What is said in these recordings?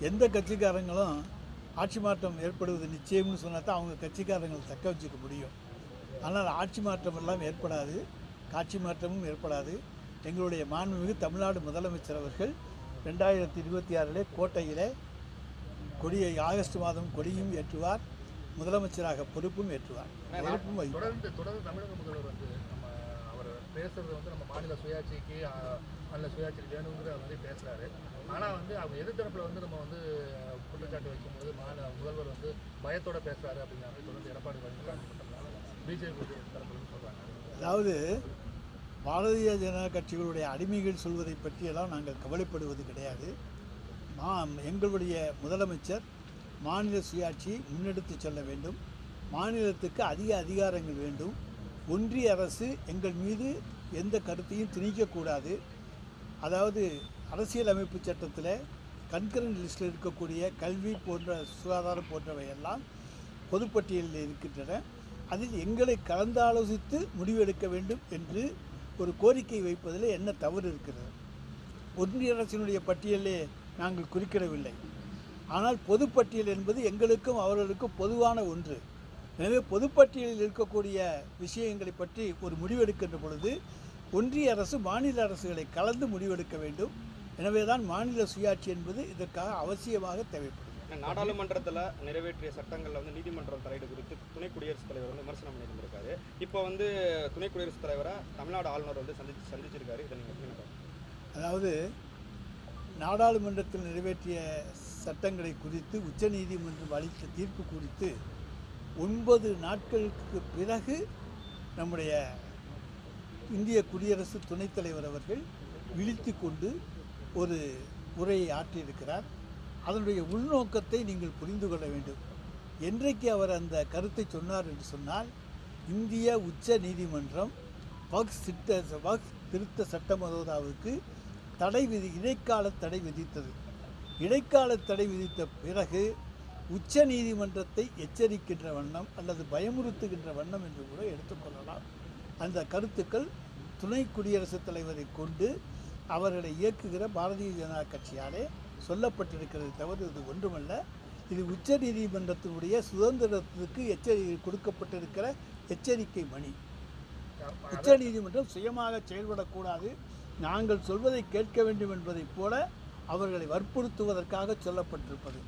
எந்த கட்சிக்காரங்களும் ஆட்சி மாற்றம் ஏற்படுவது நிச்சயம்னு சொன்னால் தான் அவங்க கட்சிக்காரங்களை தக்க வச்சுக்க முடியும். ஆனால் ஆட்சி மாற்றம் எல்லாம் ஏற்படாது, காட்சி மாற்றமும் ஏற்படாது. எங்களுடைய மாண்புமிகு தமிழ்நாடு முதலமைச்சர் அவர்கள் 2026 கோட்டையிலே கொடியை ஆகஸ்ட் மாதம் கொடியும் ஏற்றுவார், முதலமைச்சராக பொறுப்பும் ஏற்றுவார். தொடர்ந்து தமிழக முதல்வர் வந்து நம்ம அவர் பேசுறது வந்து நம்ம மாநில சுயாட்சிக்கு வேணுங்கிற மாதிரி பேசுறாரு. ஆனால் வந்து அவங்க எதிர்த்தரப்பில் வந்து நம்ம வந்து குற்றச்சாட்டு வைக்கும்போது முதல்வர் வந்து பயத்தோட பேசுறாரு அப்படிங்கிற மாதிரி தொடர்ந்து எடப்பாடி பழனிசாமி பிஜேபி தரப்புன்னு சொல்றாங்க. அதாவது பாரதிய ஜனதா கட்சிகளுடைய அடிமைகள் சொல்வதை பற்றியெல்லாம் நாங்கள் கவலைப்படுவது கிடையாது. எங்களுடைய முதலமைச்சர் மாநில சுயாட்சி முன்னெடுத்து செல்ல வேண்டும், மாநிலத்துக்கு அதிக அதிகாரங்கள் வேண்டும். ஒன்றிய அரசு எங்கள் மீது எந்த கருத்தையும் திணிக்கக்கூடாது. அதாவது அரசியலமைப்பு சட்டத்தில் கன்கரண்ட் லிஸ்ட்டில் இருக்கக்கூடிய கல்வி போன்ற சுகாதாரம் போன்றவையெல்லாம் பொதுப்பட்டியலில் இருக்கின்றன. அதில் எங்களை கலந்தாலோசித்து முடிவெடுக்க வேண்டும் என்று ஒரு கோரிக்கை வைப்பதில் என்ன தவறு இருக்கிறது? ஒன்றிய அரசினுடைய பட்டியலே நாங்கள் குறிக்கிடவில்லை. ஆனால் பொதுப்பட்டியல் என்பது எங்களுக்கும் அவர்களுக்கும் பொதுவான ஒன்று. எனவே பொதுப்பட்டியலில் இருக்கக்கூடிய விஷயங்களை பற்றி ஒரு முடிவெடுக்கின்ற பொழுது ஒன்றிய அரசு மாநில அரசுகளை கலந்து முடிவெடுக்க வேண்டும். எனவே தான் மாநில சுயாட்சி என்பது இதற்காக அவசியமாக தேவைப்படும். நாடாளுமன்றத்தில் நிறைவேற்றிய சட்டங்களில் வந்து நீதிமன்றம் தலையீடு குறித்து துணை குடியரசுத் தலைவர் வந்து விமர்சனம் பண்ணியிருந்திருக்காரு. இப்போ வந்து துணை குடியரசுத் தலைவரை தமிழ்நாடு ஆளுநர் வந்து சந்திச்சிருக்காரு. இதை நீங்கள் அதாவது நாடாளுமன்றத்தில் நிறைவேற்றிய சட்டங்களை குறித்து உச்சநீதிமன்றம் அளித்த தீர்ப்பு குறித்து 9 நாட்களுக்கு பிறகு நம்முடைய இந்திய குடியரசு துணைத் தலைவர் அவர்கள் விழித்து கொண்டு ஒரு உரையை ஆற்றியிருக்கிறார். அதனுடைய உள்நோக்கத்தை நீங்கள் புரிந்து கொள்ள வேண்டும். என்றைக்கு அவர் அந்த கருத்தை சொன்னார் என்று சொன்னால், இந்திய உச்ச நீதிமன்றம் வக்ஃப் திருத்த சட்ட மசோதாவுக்கு இடைக்கால தடை விதித்தது. இடைக்கால தடை விதித்த பிறகு உச்ச நீதிமன்றத்தை எச்சரிக்கின்ற வண்ணம் அல்லது பயமுறுத்துகின்ற வண்ணம் என்று கூட எடுத்துக்கொள்ளலாம். அந்த கருத்துக்கள் துணை குடியரசுத் தலைவரை கொண்டு அவர்களை இயக்குகிற பாரதிய ஜனதா கட்சியாலே சொல்லப்பட்டிருக்கிறது தவிர இது ஒன்றுமல்ல. இது உச்ச நீதிமன்றத்தினுடைய சுதந்திரத்துக்கு கொடுக்கப்பட்டிருக்கிற எச்சரிக்கை மணி. உச்ச நீதிமன்றம் சுயமாக செயல்படக்கூடாது, நாங்கள் சொல்வதை கேட்க வேண்டும் என்பதைப் போல அவர்களை வற்புறுத்துவதற்காக சொல்லப்பட்டிருப்பது.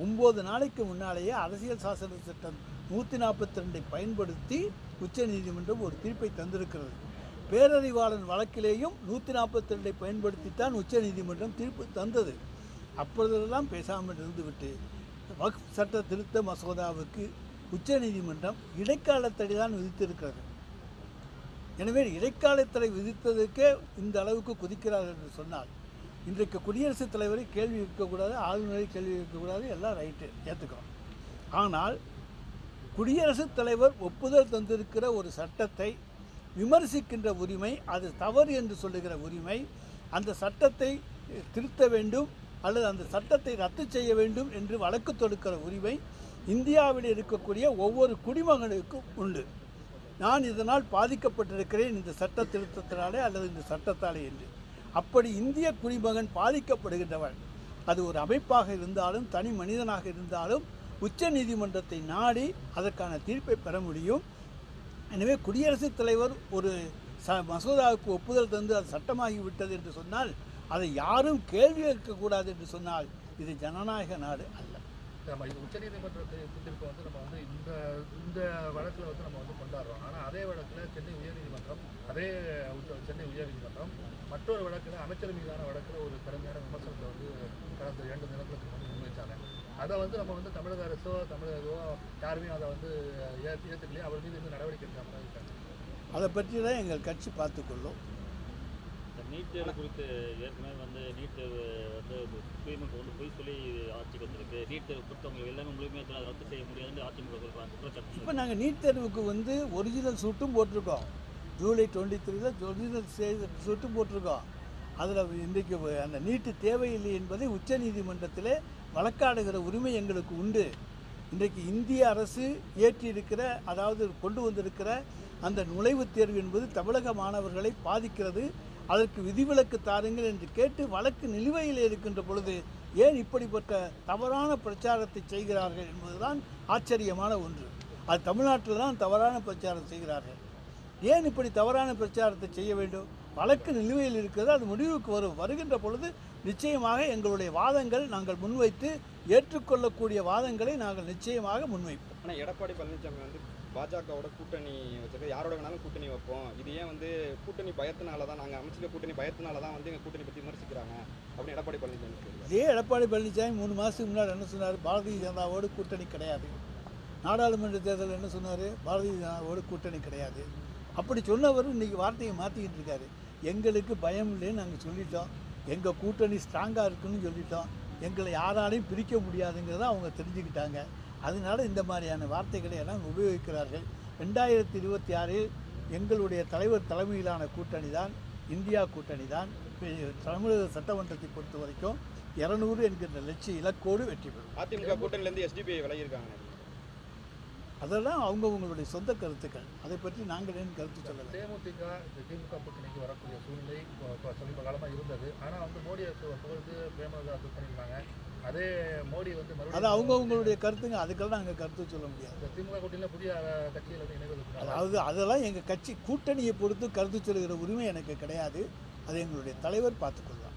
9 நாளைக்கு முன்னாலேயே அரசியல் சாசன சட்டம் 142 பயன்படுத்தி உச்ச நீதிமன்றம் ஒரு தீர்ப்பை தந்திருக்கிறது. பேரறிவாளன் வழக்கிலேயும் 142 பயன்படுத்தித்தான் உச்ச நீதிமன்றம் தீர்ப்பு தந்தது. அப்பொழுதெல்லாம் பேசாமல் இருந்துவிட்டு வக்ஃப் சட்ட திருத்த மசோதாவுக்கு உச்ச நீதிமன்றம் இடைக்கால தடை தான் விதித்திருக்கிறது. எனவே இடைக்கால தடை விதித்ததற்கே இந்த அளவுக்கு குதிக்கிறார்கள் என்று சொன்னால், இன்றைக்கு குடியரசுத் தலைவரை கேள்வி இருக்கக்கூடாது, ஆளுநரை கேள்வி இருக்கக்கூடாது, எல்லாம் ரைட்டு ஏற்றுக்கிறோம். ஆனால் குடியரசுத் தலைவர் ஒப்புதல் தந்திருக்கிற ஒரு சட்டத்தை விமர்சிக்கின்ற உரிமை, அது தவறு என்று சொல்லுகிற உரிமை, அந்த சட்டத்தை திருத்த வேண்டும் அல்லது அந்த சட்டத்தை ரத்து செய்ய வேண்டும் என்று வழக்கு தொடுக்கிற உரிமை இந்தியாவில் இருக்கக்கூடிய ஒவ்வொரு குடிமகனுக்கும் உண்டு. நான் இதனால் பாதிக்கப்பட்டிருக்கிறேன் இந்த சட்ட திருத்தத்தினாலே அல்லது இந்த சட்டத்தாலே என்று. அப்படி இந்திய குடிமகன் பாதிக்கப்படுகின்றவன், அது ஒரு அமைப்பாக இருந்தாலும் தனி மனிதனாக இருந்தாலும் உச்ச நீதிமன்றத்தை நாடி அதற்கான தீர்ப்பை பெற முடியும். எனவே குடியரசுத் தலைவர் ஒரு மசோதாவுக்கு ஒப்புதல் தந்து அது சட்டமாகிவிட்டது என்று சொன்னால் அதை யாரும் கேள்வி கேட்கக்கூடாது என்று சொன்னால் இது ஜனநாயக நாடு அல்ல. நம்ம இது உச்சநீதிமன்றத்தை தீர்ப்பு வந்து நம்ம வந்து இந்த வழக்கில் வந்து நம்ம வந்து கொண்டாடுறோம். ஆனால் அதே வழக்கில் சென்னை உயர்நீதிமன்றம் மற்றொரு வழக்கில் அமைச்சர் மீதான வழக்கில் ஒரு கடுமையான விமர்சனத்தை வந்து கடந்த 2 தினங்களுக்கு வந்து முன்வைச்சாங்க. அதை வந்து நம்ம வந்து தமிழக அரசோ தமிழகோ யாருமே அதை வந்து ஏற்றுக்கலையே, அவர் மீது வந்து நடவடிக்கை எடுக்காமல் இருக்காங்க. அதை பற்றி தான் எங்கள் கட்சி பார்த்துக்கொள்ளும். நீட் தேர்வு குறித்து ஏற்கனவே வந்து நீட் தேர்வு வந்து தூய்மைக்கு வந்து போய் சொல்லி ஆட்சிக்கு வந்திருக்கு. நீட் தேர்வு கொடுத்தவங்க எல்லாமே முழுமையாக அதை ரத்து செய்ய முடியாதுன்னு அதிமுக சொல்கிறாங்க. இப்போ நாங்கள் நீட் தேர்வுக்கு வந்து ஒரிஜினல் சூட்டும் போட்டிருக்கோம். ஜூலை 23 ஒரிஜினல் சூட்டும் போட்டிருக்கோம். அதில் இன்றைக்கு அந்த நீட்டு தேவையில்லை என்பதை உச்ச நீதிமன்றத்தில் வழக்காடுகிற உரிமை எங்களுக்கு உண்டு. இன்றைக்கு இந்திய அரசு ஏற்றியிருக்கிற, அதாவது கொண்டு வந்திருக்கிற அந்த நுழைவுத் தேர்வு என்பது தமிழக மாணவர்களை பாதிக்கிறது, அதற்கு விதிவிலக்கு தாருங்கள் என்று கேட்டு வழக்கு நிலுவையில் இருக்கின்ற பொழுது ஏன் இப்படிப்பட்ட தவறான பிரச்சாரத்தை செய்கிறார்கள் என்பதுதான் ஆச்சரியமான ஒன்று. அது தமிழ்நாட்டில் தான் தவறான பிரச்சாரம் செய்கிறார்கள். ஏன் இப்படி தவறான பிரச்சாரத்தை செய்ய வேண்டும்? வழக்கு நிலுவையில் இருக்கிறது, அது முடிவுக்கு வருகின்ற பொழுது நிச்சயமாக எங்களுடைய வாதங்கள் நாங்கள் முன்வைத்து ஏற்றுக்கொள்ளக்கூடிய வாதங்களை நாங்கள் நிச்சயமாக முன்வைப்போம். ஆனால் எடப்பாடி பழனிசாமி வந்து பாஜகவோட கூட்டணி வச்சிருக்க யாரோட வேணாலும் கூட்டணி வைப்போம், இது ஏன் வந்து கூட்டணி பயத்தினால தான் நாங்கள் அமைச்சிருக்க கூட்டணி பயத்தினால தான் வந்து எங்கள் கூட்டணி பற்றி விமர்சிக்கிறாங்க அப்படின்னு எடப்பாடி பழனிசாமி சொல்லுவாங்க. இதே எடப்பாடி பழனிசாமி 3 மாதத்துக்கு முன்னாடி என்ன சொன்னார்? பாரதிய ஜனதாவோடு கூட்டணி கிடையாது. நாடாளுமன்ற தேர்தல் என்ன சொன்னார்? பாரதிய ஜனதாவோடு கூட்டணி கிடையாது. அப்படி சொன்னவர் இன்றைக்கி வார்த்தையை மாற்றிக்கிட்டு இருக்காரு. எங்களுக்கு பயம் இல்லைன்னு நாங்கள் சொல்லிட்டோம், எங்கள் கூட்டணி ஸ்ட்ராங்காக இருக்குன்னு சொல்லிட்டோம், எங்களை யாராலையும் பிரிக்க முடியாதுங்கிறத அவங்க தெரிஞ்சுக்கிட்டாங்க. அதனால இந்த மாதிரியான வார்த்தைகளை எல்லாம் உபயோகிக்கிறார்கள். 2026 எங்களுடைய தலைவர் தலைமையிலான கூட்டணி தான் இந்தியா கூட்டணி தான் தமிழக சட்டமன்றத்தை பொறுத்த வரைக்கும் 200 என்கின்ற லட்சிய இலக்கோடு வெற்றி பெறும். அதிமுக கூட்டணியிலேருந்து எஸ்டிபிஐ விலகியிருக்காங்க. அதெல்லாம் அவங்கவுங்களுடைய சொந்த கருத்துக்கள், அதை பற்றி நாங்கள் ஏன் கருத்து சொல்லலை. தேமுதிக இந்த திமுக கூட்டணிக்கு வரக்கூடிய சூழ்நிலை இப்போ சமீப காலமாக இருந்தது. ஆனால் வந்து மோடி அரசு புகழ்ந்து பிரேமலதா பண்ணியிருக்காங்க. அதே மோடி வந்து அது மறுபடியும் அவங்கவுங்களுடைய கருத்துங்க, அதுக்கெல்லாம் நாங்கள் கருத்து சொல்ல முடியாது. இந்த திமுக கூட்டணியில் புதிய கட்சிகள் வந்து இணைவதற்கு அதாவது அதெல்லாம் எங்கள் கட்சி கூட்டணியை பொறுத்து கருத்து சொல்லுகிற உரிமை எனக்கு கிடையாது. அதை எங்களுடைய தலைவர் பார்த்துக்கொள்வார்.